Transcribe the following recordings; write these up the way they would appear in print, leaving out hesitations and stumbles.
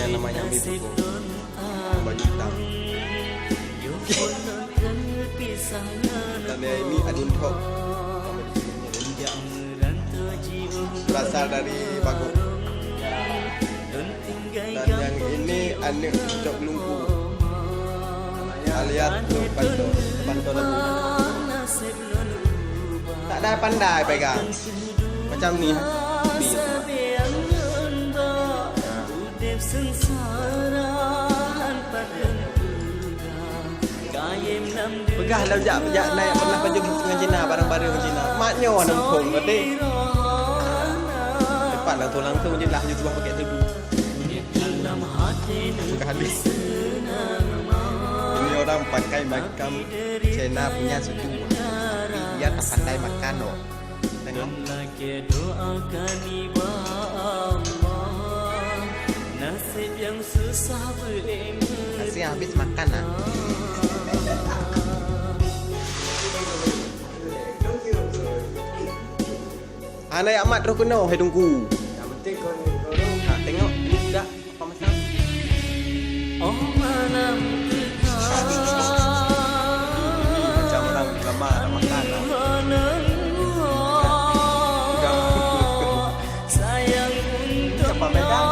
yang namanya Mimi baju hitam. Dan ini Adun Tok berasal dari Bagong. Dan yang ini anak Cok Lumpu alias Banto Lebu. Tak ada pandai pegang macam ni. Pegah dah jak naik pernah baju dengan Cina barang-barang dengan Cina. Maknya orang pun tadi. Cepat langsung je lah juga pakai tedu. Pegah habis. Ini orang pakai makam Cina punya suku. Dia tak pandai makan loh. Tengok. Nasi habis makan lah. Anak amat terus kena hidungku. Yang penting kau tengok dah apa masak. Oh malam macam orang lama nak makan lah. Sayang untuk siapa megang?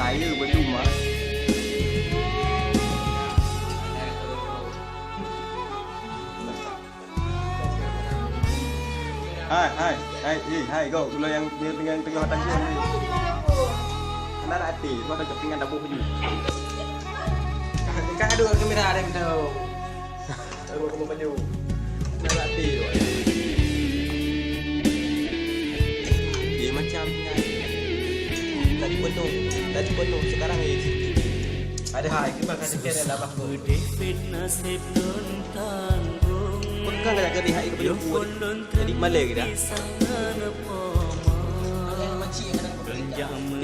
Saya berdua. Hai, go. Kalau yang dia tengah atas dia ni. Kena nak hati, kau tak kepingan dapur baju. Kan ada kamera ada kita. Dapur baju. Kena nak hati tu. Dia macam tadi penuh sekarang ni ada hai kita kasih kira dah apa bukan kena kena hai ke buat jadi malay ke dah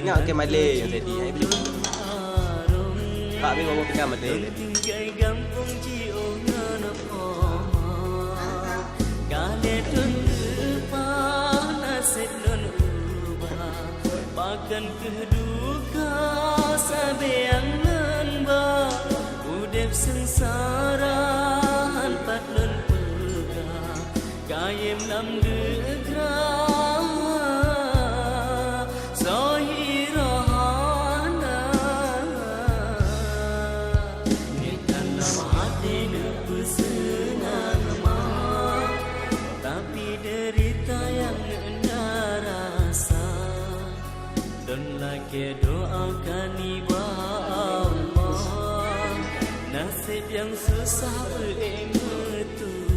tinggal ke malay yang tadi hai beli tak bin bawa tinggal malay bahkan keduka sabeang nenba udep sengsara hanpat len pegah kayem lam degra sohirahana nitan nama hati nepesenang mah tapi derita yang rasa dan lagi doakan iba Allah nasib yang susah beremetu